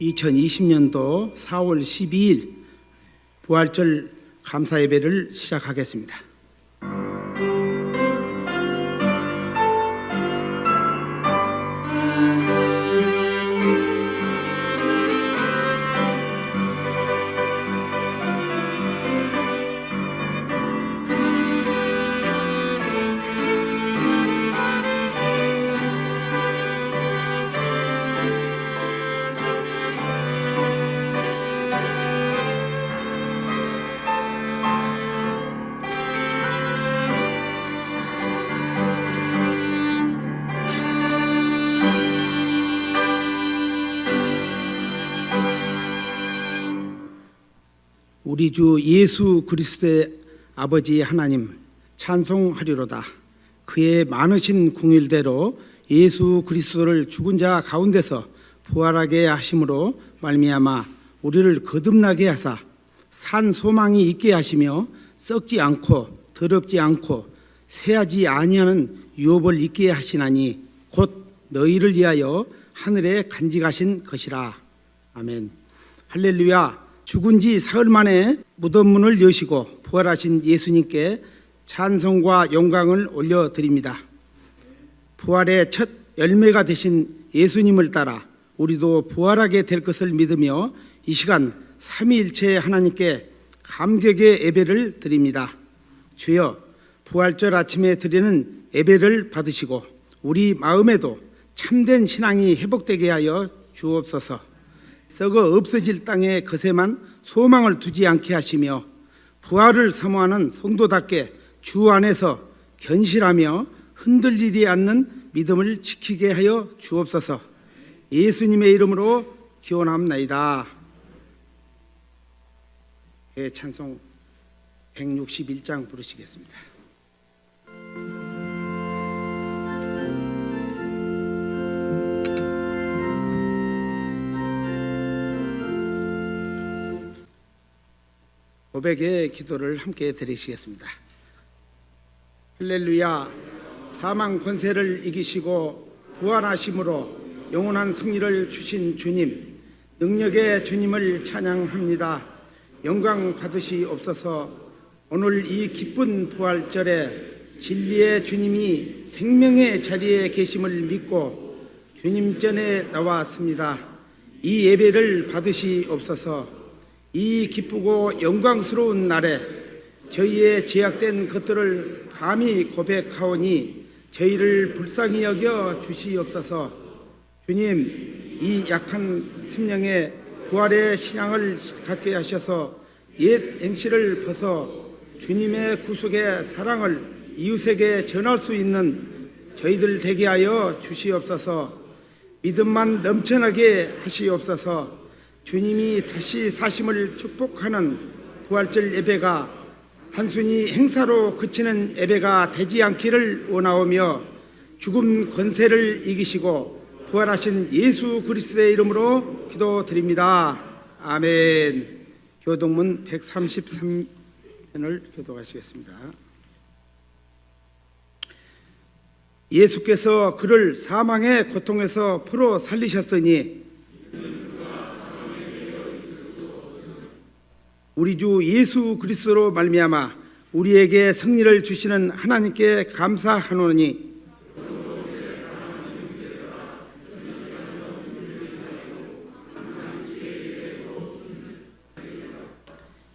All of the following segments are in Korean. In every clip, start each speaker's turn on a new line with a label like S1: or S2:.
S1: 2020년도 4월 12일 부활절 감사 예배를 시작하겠습니다. 우리 주 예수 그리스도의 아버지 하나님 찬송하리로다. 그의 많으신 궁일대로 예수 그리스도를 죽은 자 가운데서 부활하게 하심으로 말미암아 우리를 거듭나게 하사 산 소망이 있게 하시며 썩지 않고 더럽지 않고 새하지 아니하는 유업을 있게 하시나니 곧 너희를 위하여 하늘에 간직하신 것이라. 아멘. 할렐루야. 죽은 지 사흘 만에 무덤 문을 여시고 부활하신 예수님께 찬송과 영광을 올려드립니다. 부활의 첫 열매가 되신 예수님을 따라 우리도 부활하게 될 것을 믿으며 이 시간 삼위일체 하나님께 감격의 예배를 드립니다. 주여, 부활절 아침에 드리는 예배를 받으시고 우리 마음에도 참된 신앙이 회복되게 하여 주옵소서. 썩어 없어질 땅에 거세만 소망을 두지 않게 하시며 부활을 사모하는 성도답게 주 안에서 견실하며 흔들리지 않는 믿음을 지키게 하여 주옵소서. 예수님의 이름으로 기원합나이다. 찬송 161장 부르시겠습니다. 고백의 기도를 함께 드리시겠습니다. 할렐루야. 사망 권세를 이기시고 부활하심으로 영원한 승리를 주신 주님, 능력의 주님을 찬양합니다. 영광 받으시옵소서. 오늘 이 기쁜 부활절에 진리의 주님이 생명의 자리에 계심을 믿고 주님 전에 나왔습니다. 이 예배를 받으시옵소서. 이 기쁘고 영광스러운 날에 저희의 제약된 것들을 감히 고백하오니 저희를 불쌍히 여겨 주시옵소서. 주님, 이 약한 심령에 부활의 신앙을 갖게 하셔서 옛 행실을 벗어 주님의 구속의 사랑을 이웃에게 전할 수 있는 저희들 되게 하여 주시옵소서. 믿음만 넘쳐나게 하시옵소서. 주님이 다시 사심을 축복하는 부활절 예배가 단순히 행사로 그치는 예배가 되지 않기를 원하오며 죽음 권세를 이기시고 부활하신 예수 그리스도의 이름으로 기도드립니다. 아멘. 교동문 133편을 교독하시겠습니다. 예수께서 그를 사망의 고통에서 풀어 살리셨으니 우리 주 예수 그리스도로 말미암아 우리에게 승리를 주시는 하나님께 감사하노니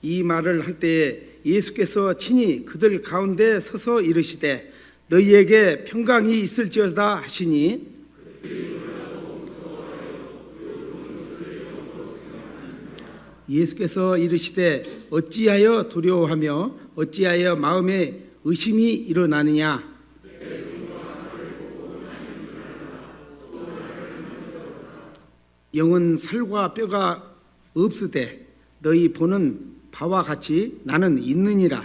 S1: 이 말을 할 때에 예수께서 친히 그들 가운데 서서 이르시되 너희에게 평강이 있을지어다 하시니 예수께서 이르시되 어찌하여 두려워하며 어찌하여 마음에 의심이 일어나느냐. 영은 살과 뼈가 없으되 너희 보는 바와 같이 나는 있느니라.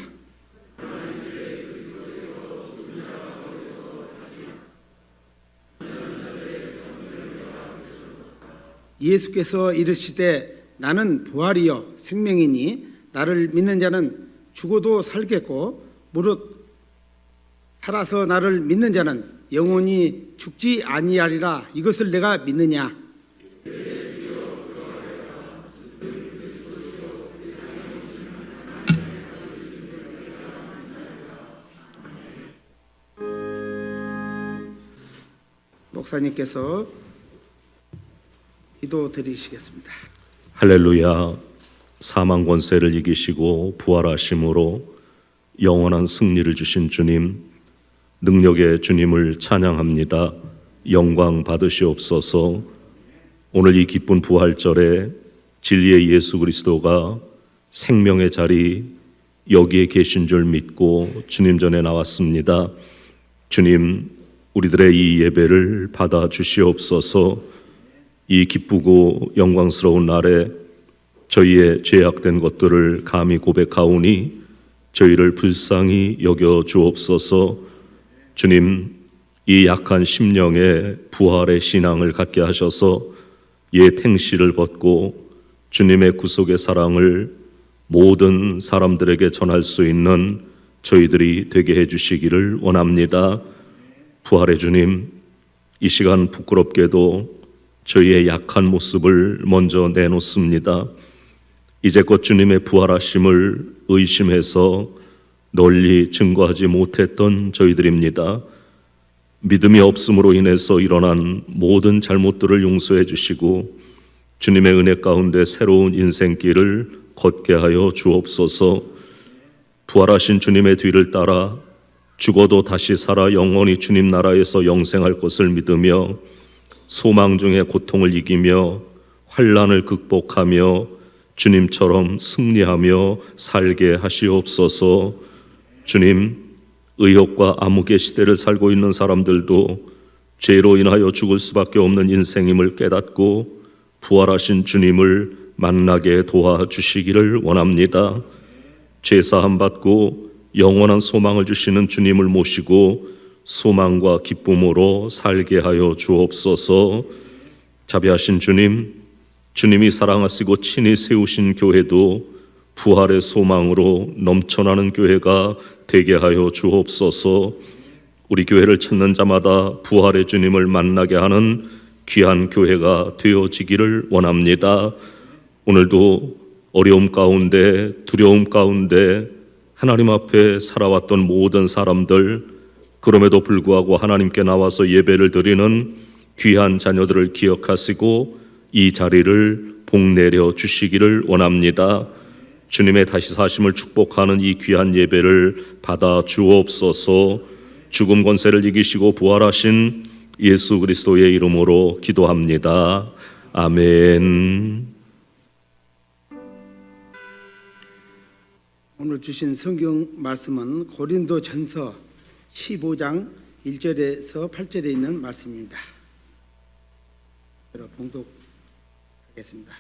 S1: 예수께서 이르시되 나는 부활이요 생명이니 나를 믿는 자는 죽어도 살겠고 무릇 살아서 나를 믿는 자는 영원히 죽지 아니하리라. 이것을 내가 믿느냐. 목사님께서 기도 드리시겠습니다.
S2: 할렐루야. 사망 권세를 이기시고 부활하심으로 영원한 승리를 주신 주님, 능력의 주님을 찬양합니다. 영광 받으시옵소서. 오늘 이 기쁜 부활절에 진리의 예수 그리스도가 생명의 자리 여기에 계신 줄 믿고 주님 전에 나왔습니다. 주님, 우리들의 이 예배를 받아 주시옵소서. 이 기쁘고 영광스러운 날에 저희의 죄악된 것들을 감히 고백하오니 저희를 불쌍히 여겨 주옵소서. 주님, 이 약한 심령에 부활의 신앙을 갖게 하셔서 옛 행실을 벗고 주님의 구속의 사랑을 모든 사람들에게 전할 수 있는 저희들이 되게 해주시기를 원합니다. 부활의 주님, 이 시간 부끄럽게도 저희의 약한 모습을 먼저 내놓습니다. 이제껏 주님의 부활하심을 의심해서 널리 증거하지 못했던 저희들입니다. 믿음이 없음으로 인해서 일어난 모든 잘못들을 용서해 주시고 주님의 은혜 가운데 새로운 인생길을 걷게 하여 주옵소서. 부활하신 주님의 뒤를 따라 죽어도 다시 살아 영원히 주님 나라에서 영생할 것을 믿으며 소망 중에 고통을 이기며 환난을 극복하며 주님처럼 승리하며 살게 하시옵소서. 주님, 의욕과 암흑의 시대를 살고 있는 사람들도 죄로 인하여 죽을 수밖에 없는 인생임을 깨닫고 부활하신 주님을 만나게 도와주시기를 원합니다. 죄사함 받고 영원한 소망을 주시는 주님을 모시고 소망과 기쁨으로 살게 하여 주옵소서. 자비하신 주님, 주님이 사랑하시고 친히 세우신 교회도 부활의 소망으로 넘쳐나는 교회가 되게 하여 주옵소서. 우리 교회를 찾는 자마다 부활의 주님을 만나게 하는 귀한 교회가 되어지기를 원합니다. 오늘도 어려움 가운데 두려움 가운데 하나님 앞에 살아왔던 모든 사람들, 그럼에도 불구하고 하나님께 나와서 예배를 드리는 귀한 자녀들을 기억하시고 이 자리를 복내려 주시기를 원합니다. 주님의 다시 사심을 축복하는 이 귀한 예배를 받아 주옵소서. 죽음 권세를 이기시고 부활하신 예수 그리스도의 이름으로 기도합니다. 아멘.
S1: 오늘 주신 성경 말씀은 고린도전서 15장 1절에서 8절에 있는 말씀입니다. 봉독하겠습니다.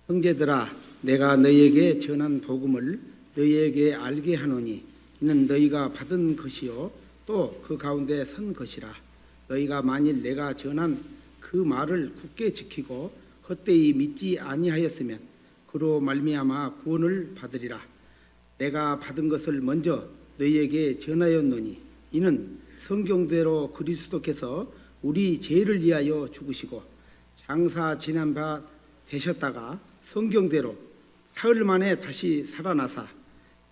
S1: 형제들아, 내가 너희에게 전한 복음을 너희에게 알게 하노니 이는 너희가 받은 것이요 또 그 가운데 선 것이라. 너희가 만일 내가 전한 그 말을 굳게 지키고 헛되이 믿지 아니하였으면 그로 말미암아 구원을 받으리라. 내가 받은 것을 먼저 너희에게 전하였노니 이는 성경대로 그리스도께서 우리 죄를 위하여 죽으시고 장사 지난 바 되셨다가 성경대로 사흘 만에 다시 살아나사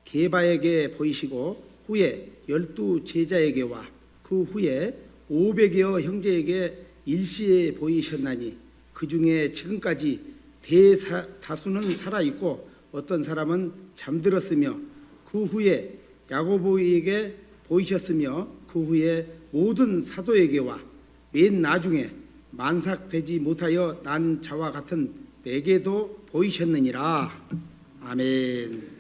S1: 게바에게 보이시고 후에 12 제자에게와 그 후에 500여 형제에게 일시에 보이셨나니 그 중에 지금까지 대다수는 살아있고 어떤 사람은 잠들었으며 그 후에 야고보에게 보이셨으며 그 후에 모든 사도에게와 맨 나중에 만삭되지 못하여 난 자와 같은 내게도 보이셨느니라. 아멘.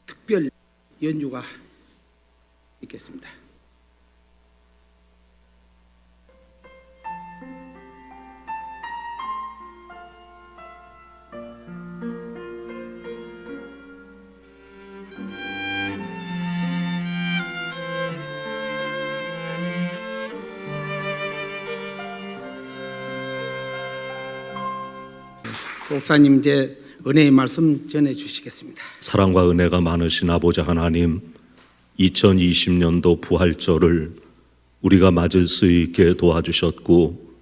S1: 특별 연주가 있겠습니다. 목사님 이제 은혜의 말씀 전해 주시겠습니다.
S2: 사랑과 은혜가 많으신 아버지 하나님, 2020년도 부활절을 우리가 맞을 수 있게 도와주셨고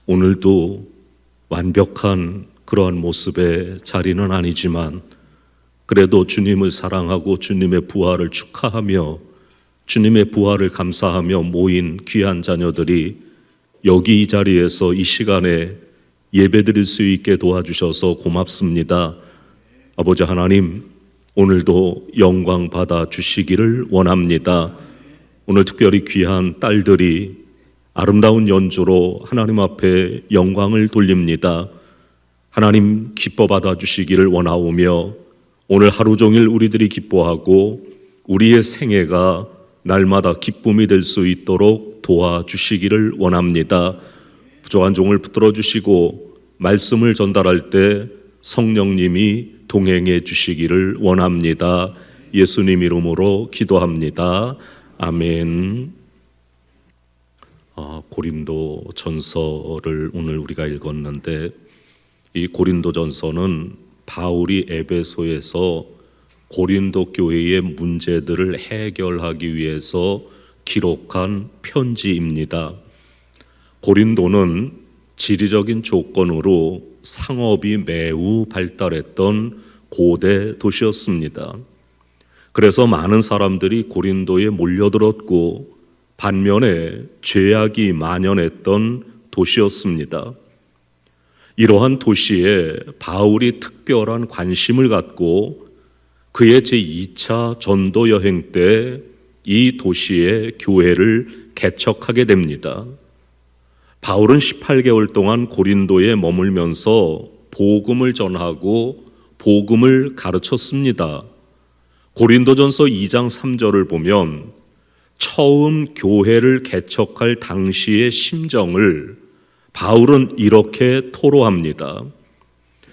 S2: 오늘도 완벽한 그러한 모습의 자리는 아니지만 그래도 주님을 사랑하고 주님의 부활을 축하하며 주님의 부활을 감사하며 모인 귀한 자녀들이 여기 이 자리에서 이 시간에 예배드릴 수 있게 도와주셔서 고맙습니다. 아버지 하나님, 오늘도 영광 받아 주시기를 원합니다. 오늘 특별히 귀한 딸들이 아름다운 연주로 하나님 앞에 영광을 돌립니다. 하나님 기뻐 받아 주시기를 원하오며 오늘 하루 종일 우리들이 기뻐하고 우리의 생애가 날마다 기쁨이 될 수 있도록 도와주시기를 원합니다. 부족한 종을 붙들어 주시고 말씀을 전달할 때 성령님이 동행해 주시기를 원합니다. 예수님 이름으로 기도합니다. 아멘. 고린도 전서를 오늘 우리가 읽었는데 이 고린도 전서는 바울이 에베소에서 고린도 교회의 문제들을 해결하기 위해서 기록한 편지입니다. 고린도는 지리적인 조건으로 상업이 매우 발달했던 고대 도시였습니다. 그래서 많은 사람들이 고린도에 몰려들었고 반면에 죄악이 만연했던 도시였습니다. 이러한 도시에 바울이 특별한 관심을 갖고 그의 제2차 전도 여행 때 이 도시의 교회를 개척하게 됩니다. 바울은 18개월 동안 고린도에 머물면서 복음을 전하고 복음을 가르쳤습니다. 고린도전서 2장 3절을 보면 처음 교회를 개척할 당시의 심정을 바울은 이렇게 토로합니다.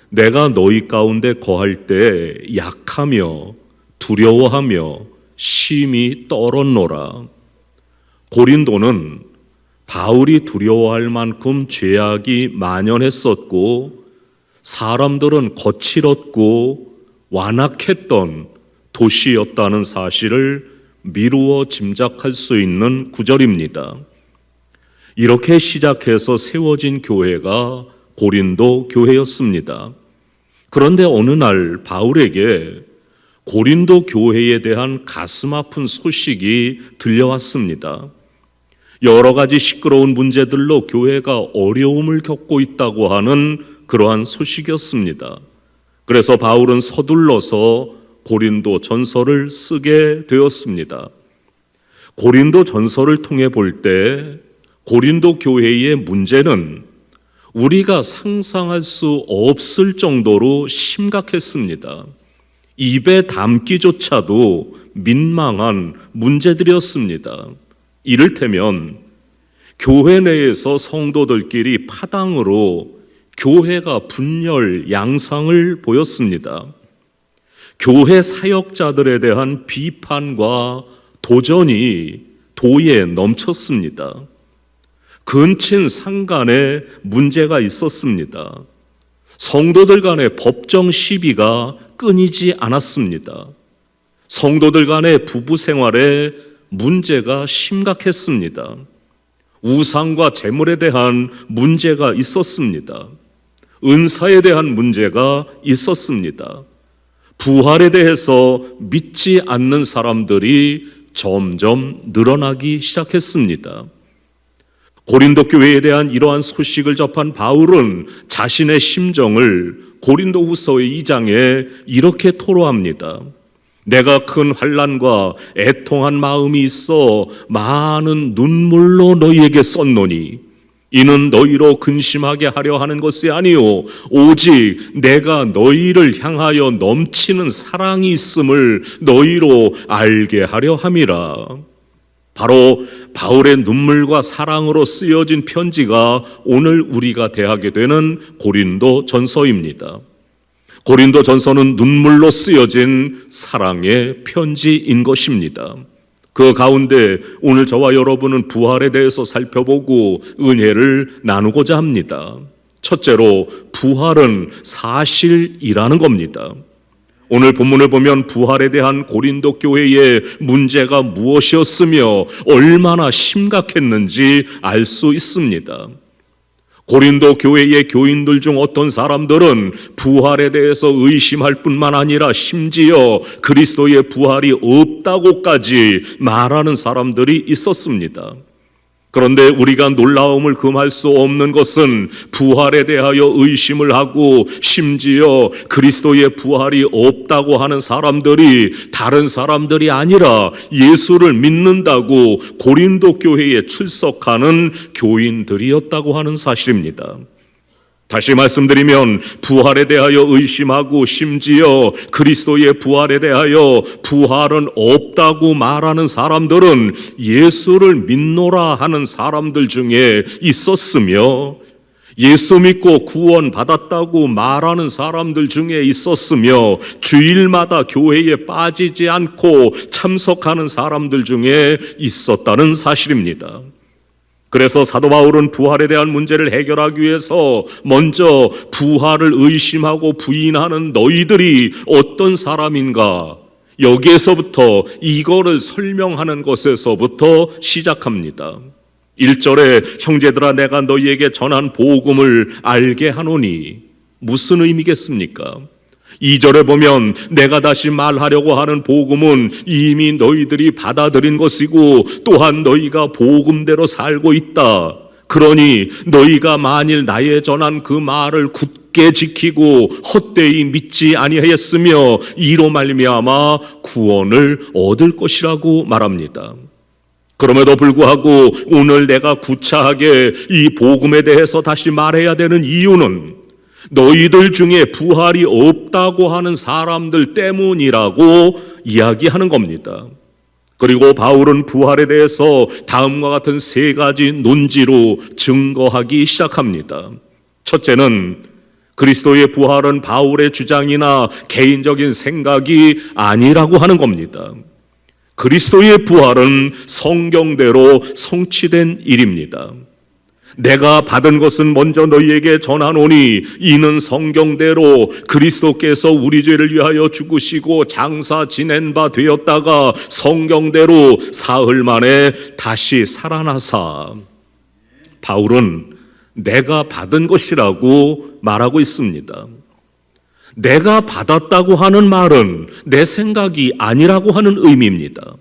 S2: 내가 너희 가운데 거할 때 약하며 두려워하며 심히 떨었노라. 고린도는 바울이 두려워할 만큼 죄악이 만연했었고 사람들은 거칠었고 완악했던 도시였다는 사실을 미루어 짐작할 수 있는 구절입니다. 이렇게 시작해서 세워진 교회가 고린도 교회였습니다. 그런데 어느 날 바울에게 고린도 교회에 대한 가슴 아픈 소식이 들려왔습니다. 여러 가지 시끄러운 문제들로 교회가 어려움을 겪고 있다고 하는 그러한 소식이었습니다. 그래서 바울은 서둘러서 고린도 전서를 쓰게 되었습니다. 고린도 전서를 통해 볼 때 고린도 교회의 문제는 우리가 상상할 수 없을 정도로 심각했습니다. 입에 담기조차도 민망한 문제들이었습니다. 이를테면 교회 내에서 성도들끼리 파당으로 교회가 분열, 양상을 보였습니다. 교회 사역자들에 대한 비판과 도전이 도에 넘쳤습니다. 근친 상간에 문제가 있었습니다. 성도들 간의 법정 시비가 끊이지 않았습니다. 성도들 간의 부부 생활에 문제가 심각했습니다. 우상과 재물에 대한 문제가 있었습니다. 은사에 대한 문제가 있었습니다. 부활에 대해서 믿지 않는 사람들이 점점 늘어나기 시작했습니다. 고린도 교회에 대한 이러한 소식을 접한 바울은 자신의 심정을 고린도후서 2장에 이렇게 토로합니다. 내가 큰 환난과 애통한 마음이 있어 많은 눈물로 너희에게 썼노니 이는 너희로 근심하게 하려 하는 것이 아니요 오직 내가 너희를 향하여 넘치는 사랑이 있음을 너희로 알게 하려 함이라. 바로 바울의 눈물과 사랑으로 쓰여진 편지가 오늘 우리가 대하게 되는 고린도 전서입니다. 고린도 전서는 눈물로 쓰여진 사랑의 편지인 것입니다. 그 가운데 오늘 저와 여러분은 부활에 대해서 살펴보고 은혜를 나누고자 합니다. 첫째로 부활은 사실이라는 겁니다. 오늘 본문을 보면 부활에 대한 고린도 교회의 문제가 무엇이었으며 얼마나 심각했는지 알 수 있습니다. 고린도 교회의 교인들 중 어떤 사람들은 부활에 대해서 의심할 뿐만 아니라 심지어 그리스도의 부활이 없다고까지 말하는 사람들이 있었습니다. 그런데 우리가 놀라움을 금할 수 없는 것은 부활에 대하여 의심을 하고 심지어 그리스도의 부활이 없다고 하는 사람들이 다른 사람들이 아니라 예수를 믿는다고 고린도 교회에 출석하는 교인들이었다고 하는 사실입니다. 다시 말씀드리면 부활에 대하여 의심하고 심지어 그리스도의 부활에 대하여 부활은 없다고 말하는 사람들은 예수를 믿노라 하는 사람들 중에 있었으며 예수 믿고 구원받았다고 말하는 사람들 중에 있었으며 주일마다 교회에 빠지지 않고 참석하는 사람들 중에 있었다는 사실입니다. 그래서 사도 바울은 부활에 대한 문제를 해결하기 위해서 먼저 부활을 의심하고 부인하는 너희들이 어떤 사람인가, 여기에서부터 이거를 설명하는 것에서부터 시작합니다. 1절에 형제들아 내가 너희에게 전한 복음을 알게 하노니 무슨 의미겠습니까? 2절에 보면 내가 다시 말하려고 하는 복음은 이미 너희들이 받아들인 것이고 또한 너희가 복음대로 살고 있다. 그러니 너희가 만일 나의 전한 그 말을 굳게 지키고 헛되이 믿지 아니하였으며 이로 말미암아 구원을 얻을 것이라고 말합니다. 그럼에도 불구하고 오늘 내가 구차하게 이 복음에 대해서 다시 말해야 되는 이유는 너희들 중에 부활이 없다고 하는 사람들 때문이라고 이야기하는 겁니다. 그리고 바울은 부활에 대해서 다음과 같은 세 가지 논지로 증거하기 시작합니다. 첫째는 그리스도의 부활은 바울의 주장이나 개인적인 생각이 아니라고 하는 겁니다. 그리스도의 부활은 성경대로 성취된 일입니다. 내가 받은 것은 먼저 너희에게 전하노니 이는 성경대로 그리스도께서 우리 죄를 위하여 죽으시고 장사 지낸 바 되었다가 성경대로 사흘 만에 다시 살아나사. 바울은 내가 받은 것이라고 말하고 있습니다. 내가 받았다고 하는 말은 내 생각이 아니라고 하는 의미입니다.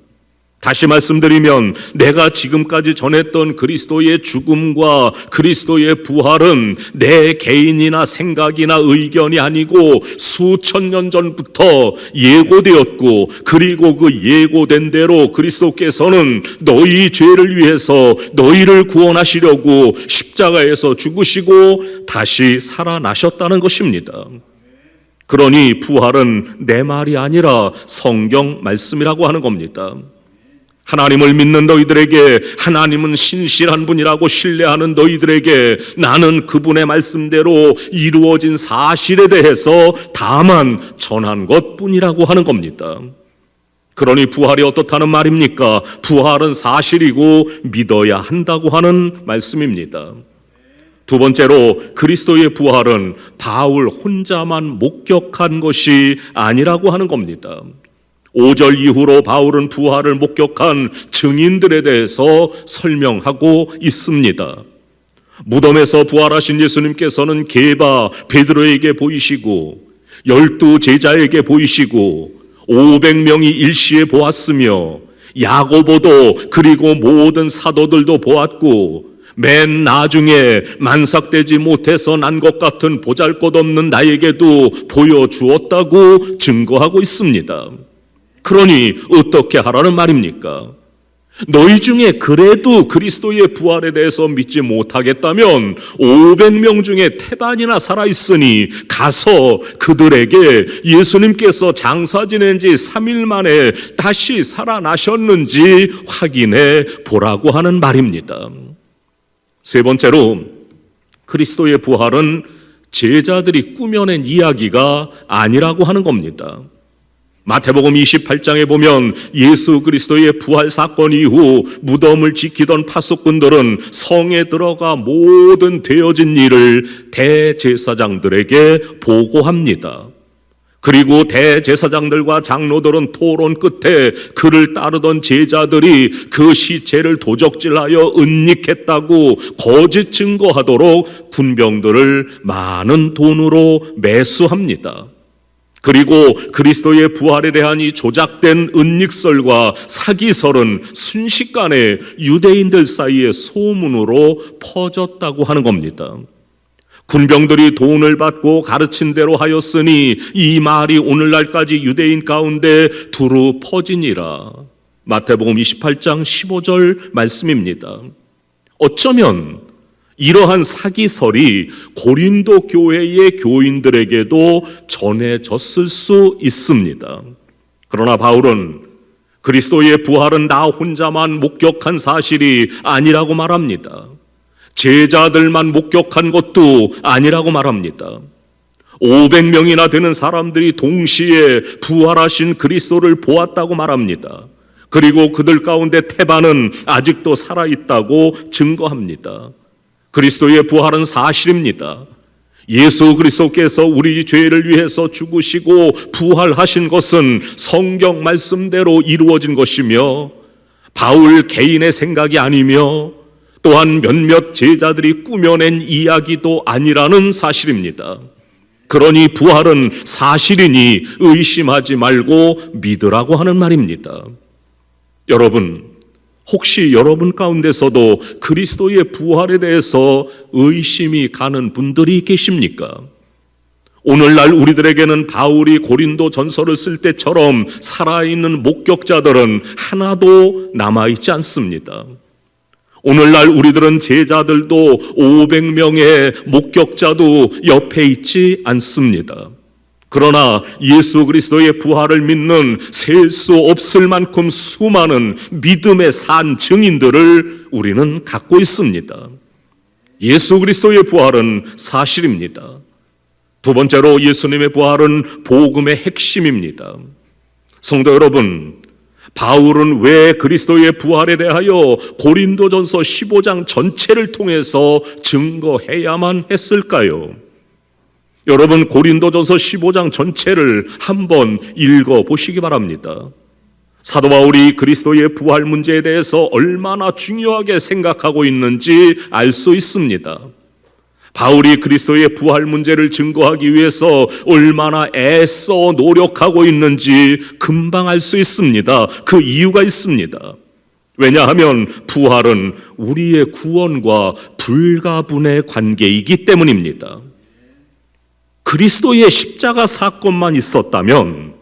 S2: 다시 말씀드리면 내가 지금까지 전했던 그리스도의 죽음과 그리스도의 부활은 내 개인이나 생각이나 의견이 아니고 수천 년 전부터 예고되었고 그리고 그 예고된 대로 그리스도께서는 너희 죄를 위해서 너희를 구원하시려고 십자가에서 죽으시고 다시 살아나셨다는 것입니다. 그러니 부활은 내 말이 아니라 성경 말씀이라고 하는 겁니다. 하나님을 믿는 너희들에게, 하나님은 신실한 분이라고 신뢰하는 너희들에게 나는 그분의 말씀대로 이루어진 사실에 대해서 다만 전한 것뿐이라고 하는 겁니다. 그러니 부활이 어떻다는 말입니까? 부활은 사실이고 믿어야 한다고 하는 말씀입니다. 두 번째로 그리스도의 부활은 바울 혼자만 목격한 것이 아니라고 하는 겁니다. 5절 이후로 바울은 부활을 목격한 증인들에 대해서 설명하고 있습니다. 무덤에서 부활하신 예수님께서는 게바 베드로에게 보이시고 12 제자에게 보이시고 500명이 일시에 보았으며 야고보도 그리고 모든 사도들도 보았고 맨 나중에 만삭되지 못해서 난 것 같은 보잘것없는 나에게도 보여주었다고 증거하고 있습니다. 그러니 어떻게 하라는 말입니까? 너희 중에 그래도 그리스도의 부활에 대해서 믿지 못하겠다면 500명 중에 태반이나 살아있으니 가서 그들에게 예수님께서 장사 지낸 지 3일 만에 다시 살아나셨는지 확인해 보라고 하는 말입니다. 세 번째로 그리스도의 부활은 제자들이 꾸며낸 이야기가 아니라고 하는 겁니다. 마태복음 28장에 보면 예수 그리스도의 부활 사건 이후 무덤을 지키던 파수꾼들은 성에 들어가 모든 되어진 일을 대제사장들에게 보고합니다. 그리고 대제사장들과 장로들은 토론 끝에 그를 따르던 제자들이 그 시체를 도적질하여 은닉했다고 거짓 증거하도록 군병들을 많은 돈으로 매수합니다. 그리고 그리스도의 부활에 대한 이 조작된 은닉설과 사기설은 순식간에 유대인들 사이에 소문으로 퍼졌다고 하는 겁니다. 군병들이 돈을 받고 가르친 대로 하였으니 이 말이 오늘날까지 유대인 가운데 두루 퍼지니라. 마태복음 28장 15절 말씀입니다. 어쩌면 이러한 사기설이 고린도 교회의 교인들에게도 전해졌을 수 있습니다. 그러나 바울은 그리스도의 부활은 나 혼자만 목격한 사실이 아니라고 말합니다. 제자들만 목격한 것도 아니라고 말합니다. 500명이나 되는 사람들이 동시에 부활하신 그리스도를 보았다고 말합니다. 그리고 그들 가운데 태반은 아직도 살아있다고 증거합니다. 그리스도의 부활은 사실입니다. 예수 그리스도께서 우리 죄를 위해서 죽으시고 부활하신 것은 성경 말씀대로 이루어진 것이며 바울 개인의 생각이 아니며 또한 몇몇 제자들이 꾸며낸 이야기도 아니라는 사실입니다. 그러니 부활은 사실이니 의심하지 말고 믿으라고 하는 말입니다. 여러분, 혹시 여러분 가운데서도 그리스도의 부활에 대해서 의심이 가는 분들이 계십니까? 오늘날 우리들에게는 바울이 고린도 전서를 쓸 때처럼 살아있는 목격자들은 하나도 남아있지 않습니다. 오늘날 우리들은 제자들도 500명의 목격자도 옆에 있지 않습니다. 그러나 예수 그리스도의 부활을 믿는 셀 수 없을 만큼 수많은 믿음의 산 증인들을 우리는 갖고 있습니다. 예수 그리스도의 부활은 사실입니다. 두 번째로 예수님의 부활은 복음의 핵심입니다. 성도 여러분, 바울은 왜 그리스도의 부활에 대하여 고린도전서 15장 전체를 통해서 증거해야만 했을까요? 여러분, 고린도전서 15장 전체를 한번 읽어보시기 바랍니다. 사도 바울이 그리스도의 부활 문제에 대해서 얼마나 중요하게 생각하고 있는지 알 수 있습니다. 바울이 그리스도의 부활 문제를 증거하기 위해서 얼마나 애써 노력하고 있는지 금방 알 수 있습니다. 그 이유가 있습니다. 왜냐하면 부활은 우리의 구원과 불가분의 관계이기 때문입니다. 그리스도의 십자가 사건만 있었다면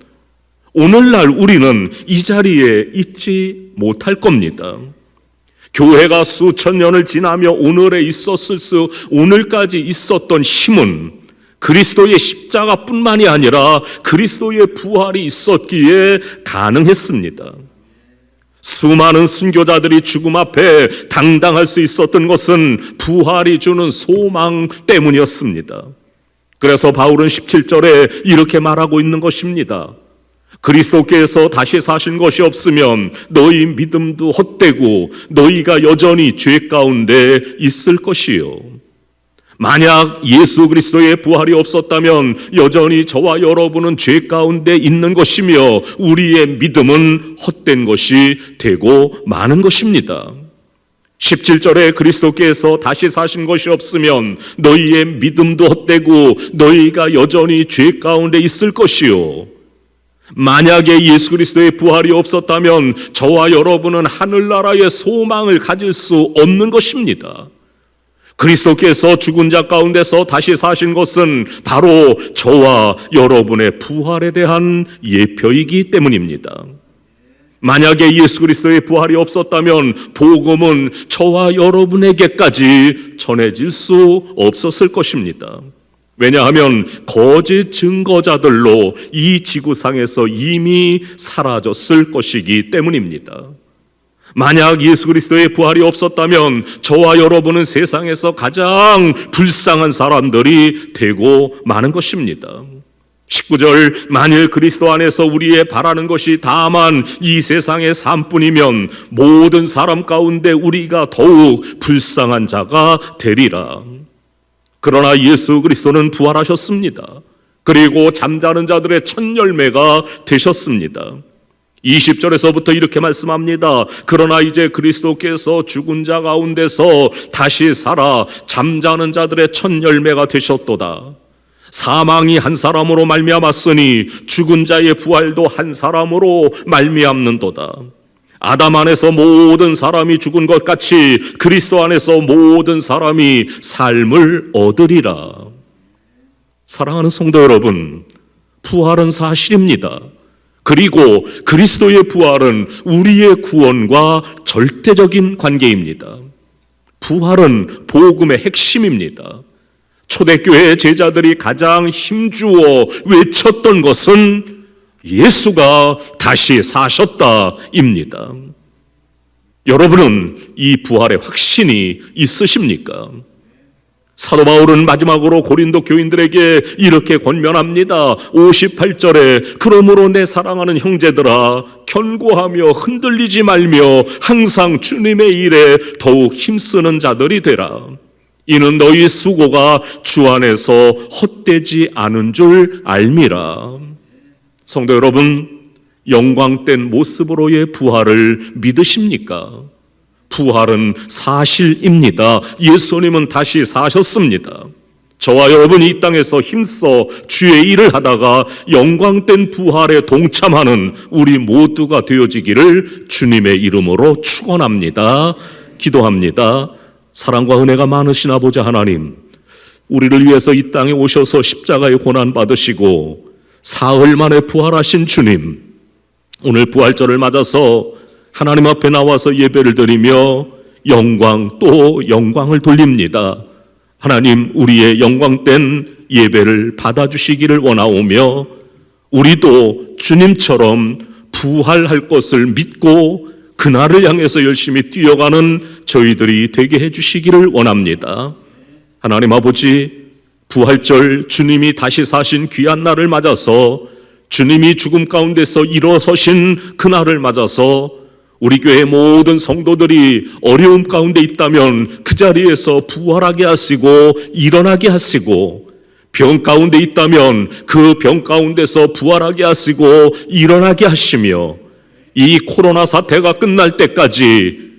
S2: 오늘날 우리는 이 자리에 있지 못할 겁니다. 교회가 수천 년을 지나며 오늘까지 있었던 힘은 그리스도의 십자가뿐만이 아니라 그리스도의 부활이 있었기에 가능했습니다. 수많은 순교자들이 죽음 앞에 당당할 수 있었던 것은 부활이 주는 소망 때문이었습니다. 그래서 바울은 17절에 이렇게 말하고 있는 것입니다. 그리스도께서 다시 사신 것이 없으면 너희 믿음도 헛되고 너희가 여전히 죄 가운데 있을 것이요. 만약 예수 그리스도의 부활이 없었다면 여전히 저와 여러분은 죄 가운데 있는 것이며 우리의 믿음은 헛된 것이 되고 마는 것입니다. 17절에 그리스도께서 다시 사신 것이 없으면 너희의 믿음도 헛되고 너희가 여전히 죄 가운데 있을 것이요. 만약에 예수 그리스도의 부활이 없었다면 저와 여러분은 하늘나라의 소망을 가질 수 없는 것입니다. 그리스도께서 죽은 자 가운데서 다시 사신 것은 바로 저와 여러분의 부활에 대한 예표이기 때문입니다. 만약에 예수 그리스도의 부활이 없었다면 복음은 저와 여러분에게까지 전해질 수 없었을 것입니다. 왜냐하면 거짓 증거자들로 이 지구상에서 이미 사라졌을 것이기 때문입니다. 만약 예수 그리스도의 부활이 없었다면 저와 여러분은 세상에서 가장 불쌍한 사람들이 되고 마는 것입니다. 19절, 만일 그리스도 안에서 우리의 바라는 것이 다만 이 세상의 삶뿐이면 모든 사람 가운데 우리가 더욱 불쌍한 자가 되리라. 그러나 예수 그리스도는 부활하셨습니다. 그리고 잠자는 자들의 첫 열매가 되셨습니다. 20절에서부터 이렇게 말씀합니다. 그러나 이제 그리스도께서 죽은 자 가운데서 다시 살아 잠자는 자들의 첫 열매가 되셨도다. 사망이 한 사람으로 말미암았으니 죽은 자의 부활도 한 사람으로 말미암는도다. 아담 안에서 모든 사람이 죽은 것 같이 그리스도 안에서 모든 사람이 삶을 얻으리라. 사랑하는 성도 여러분, 부활은 사실입니다. 그리고 그리스도의 부활은 우리의 구원과 절대적인 관계입니다. 부활은 복음의 핵심입니다. 초대교회 제자들이 가장 힘주어 외쳤던 것은 예수가 다시 사셨다입니다. 여러분은 이 부활의 확신이 있으십니까? 사도 바울은 마지막으로 고린도 교인들에게 이렇게 권면합니다. 58절에 그러므로 내 사랑하는 형제들아 견고하며 흔들리지 말며 항상 주님의 일에 더욱 힘쓰는 자들이 되라. 이는 너희 수고가 주 안에서 헛되지 않은 줄 알미라. 성도 여러분, 영광된 모습으로의 부활을 믿으십니까? 부활은 사실입니다. 예수님은 다시 사셨습니다. 저와 여러분이 이 땅에서 힘써 주의 일을 하다가 영광된 부활에 동참하는 우리 모두가 되어지기를 주님의 이름으로 축원합니다. 기도합니다. 사랑과 은혜가 많으신 아버지 하나님, 우리를 위해서 이 땅에 오셔서 십자가의 고난 받으시고 사흘 만에 부활하신 주님, 오늘 부활절을 맞아서 하나님 앞에 나와서 예배를 드리며 영광 또 영광을 돌립니다. 하나님, 우리의 영광된 예배를 받아주시기를 원하오며 우리도 주님처럼 부활할 것을 믿고 그날을 향해서 열심히 뛰어가는 저희들이 되게 해주시기를 원합니다. 하나님 아버지, 부활절 주님이 다시 사신 귀한 날을 맞아서 주님이 죽음 가운데서 일어서신 그날을 맞아서 우리 교회 모든 성도들이 어려움 가운데 있다면 그 자리에서 부활하게 하시고 일어나게 하시고, 병 가운데 있다면 그 병 가운데서 부활하게 하시고 일어나게 하시며, 이 코로나 사태가 끝날 때까지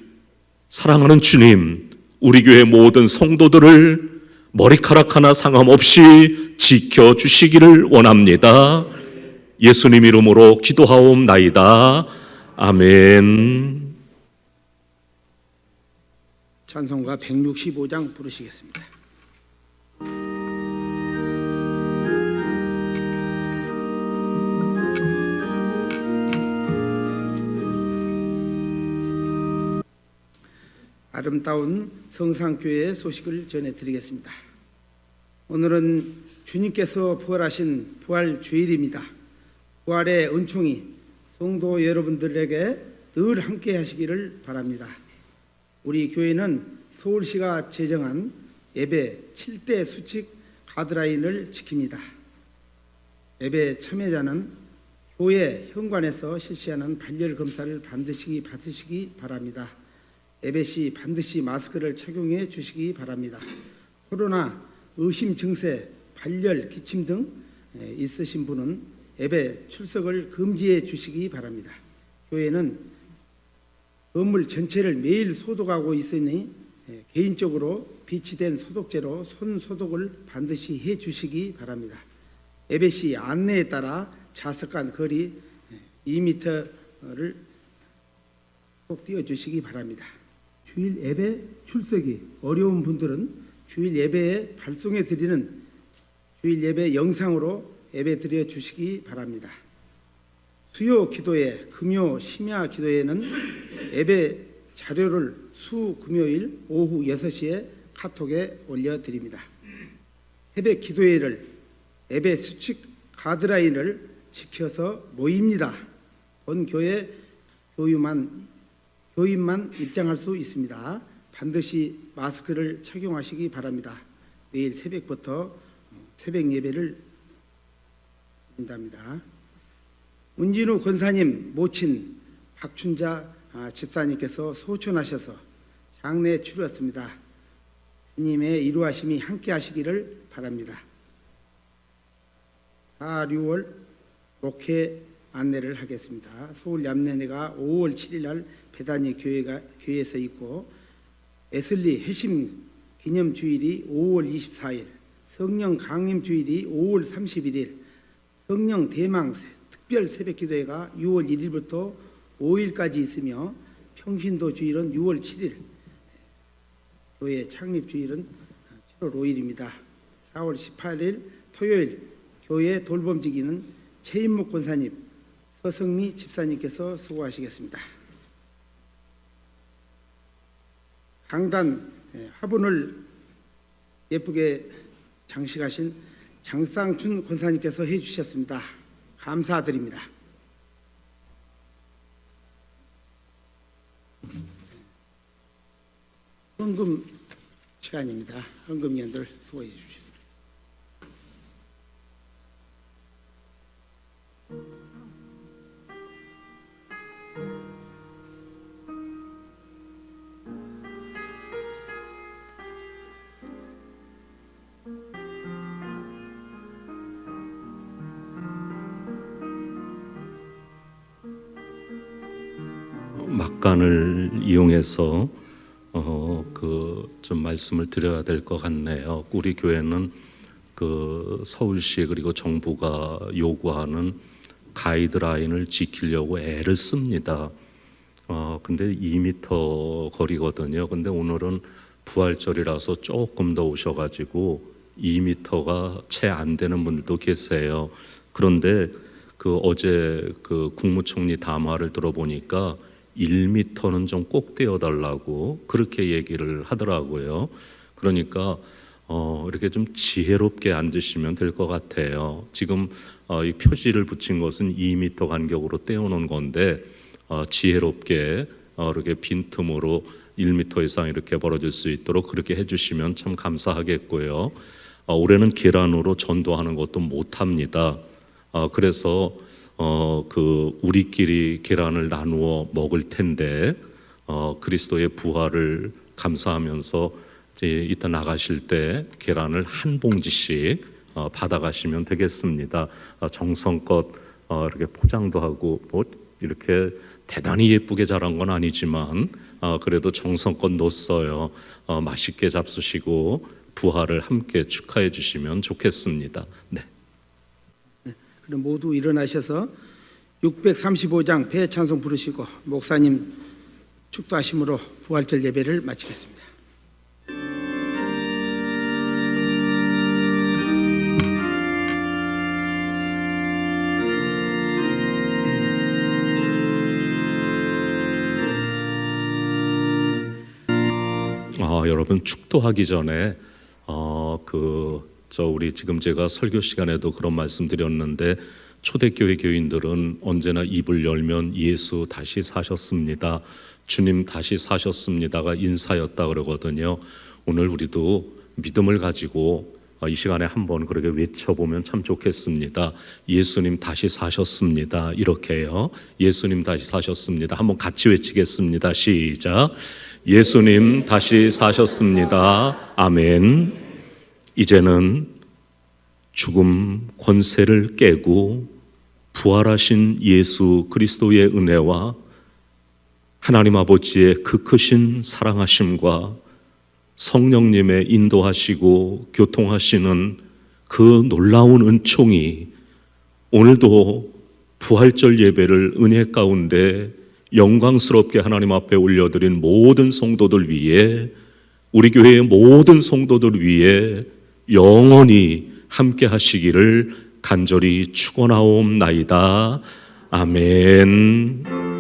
S2: 사랑하는 주님, 우리 교회 모든 성도들을 머리카락 하나 상함 없이 지켜주시기를 원합니다. 예수님 이름으로 기도하옵나이다. 아멘.
S1: 찬송가 165장 부르시겠습니다. 아름다운 성상교회의 소식을 전해드리겠습니다. 오늘은 주님께서 부활하신 부활 주일입니다. 부활의 은총이 성도 여러분들에게 늘 함께 하시기를 바랍니다. 우리 교회는 서울시가 제정한 예배 7대 수칙 가드라인을 지킵니다. 예배 참여자는 교회 현관에서 실시하는 발열 검사를 반드시 받으시기 바랍니다. 예배 시 반드시 마스크를 착용해 주시기 바랍니다. 코로나 의심 증세, 발열, 기침 등 있으신 분은 예배 출석을 금지해 주시기 바랍니다. 교회는 건물 전체를 매일 소독하고 있으니 개인적으로 비치된 소독제로 손 소독을 반드시 해 주시기 바랍니다. 예배 시 안내에 따라 좌석 간 거리 2m를 꼭 띄워 주시기 바랍니다. 주일 예배 출석이 어려운 분들은 주일 예배에 발송해 드리는 주일 예배 영상으로 예배 드려 주시기 바랍니다. 수요 기도회, 금요 심야 기도회는 예배 자료를 수 금요일 오후 6시에 카톡에 올려드립니다. 새벽 기도회를 예배 수칙 가드라인을 지켜서 모입니다. 본 교회 교인만 입장할 수 있습니다. 반드시 마스크를 착용하시기 바랍니다. 내일 새벽부터 새벽 예배를 드린답니다. 문진우 권사님 모친 박춘자 집사님께서 소천하셔서 장례에 치루었습니다. 주님의 이루하심이 함께 하시기를 바랍니다. 4, 6월 목회 안내를 하겠습니다. 서울 얌내내가 5월 7일 날 베다니 교회에서 있고, 에슬리 회심 기념 주일이 5월 24일, 성령 강림 주일이 5월 31일, 성령 대망 특별 새벽 기도회가 6월 1일부터 5일까지 있으며, 평신도 주일은 6월 7일, 교회 창립 주일은 7월 5일입니다. 4월 18일 토요일 교회 돌봄지기는 최인목 권사님, 서성미 집사님께서 수고하시겠습니다. 강단 화분을 예쁘게 장식하신 장쌍춘 권사님께서 해주셨습니다. 감사드립니다. 헌금 시간입니다. 헌금위원들 수고해 주십시오.
S2: 막간을 이용해서 좀 말씀을 드려야 될 것 같네요. 우리 교회는 서울시 그리고 정부가 요구하는 가이드라인을 지키려고 애를 씁니다. 근데 2m 거리거든요. 근데 오늘은 부활절이라서 조금 더 오셔가지고 2m가 채 안 되는 분들도 계세요. 그런데 어제 국무총리 담화를 들어보니까 1m는 좀 꼭 떼어달라고 그렇게 얘기를 하더라고요. 그러니까 이렇게 좀 지혜롭게 앉으시면 될 것 같아요. 지금 이 표지를 붙인 것은 2m 간격으로 떼어놓은 건데 지혜롭게 이렇게 빈틈으로 1m 이상 이렇게 벌어질 수 있도록 그렇게 해주시면 참 감사하겠고요. 올해는 계란으로 전도하는 것도 못합니다. 그래서 우리끼리 계란을 나누어 먹을 텐데 그리스도의 부활을 감사하면서 이제 이따 나가실 때 계란을 한 봉지씩 받아가시면 되겠습니다. 정성껏 이렇게 포장도 하고 뭐 이렇게 대단히 예쁘게 자란 건 아니지만 그래도 정성껏 놓았어요. 맛있게 잡수시고 부활을 함께 축하해 주시면 좋겠습니다. 네.
S1: 그럼 모두 일어나셔서 635장 배찬송 부르시고 목사님 축도하심으로 부활절 예배를 마치겠습니다.
S2: 여러분 축도하기 전에 우리 지금 제가 설교 시간에도 그런 말씀 드렸는데 초대교회 교인들은 언제나 입을 열면 예수 다시 사셨습니다, 주님 다시 사셨습니다가 인사였다 그러거든요. 오늘 우리도 믿음을 가지고 이 시간에 한번 그렇게 외쳐보면 참 좋겠습니다. 예수님 다시 사셨습니다. 이렇게요. 예수님 다시 사셨습니다. 한번 같이 외치겠습니다. 시작. 예수님 다시 사셨습니다. 아멘. 이제는 죽음 권세를 깨고 부활하신 예수 그리스도의 은혜와 하나님 아버지의 그 크신 사랑하심과 성령님의 인도하시고 교통하시는 그 놀라운 은총이 오늘도 부활절 예배를 은혜 가운데 영광스럽게 하나님 앞에 올려드린 모든 성도들 위해, 우리 교회의 모든 성도들 위해 영원히 함께 하시기를 간절히 축원하옵나이다. 아멘.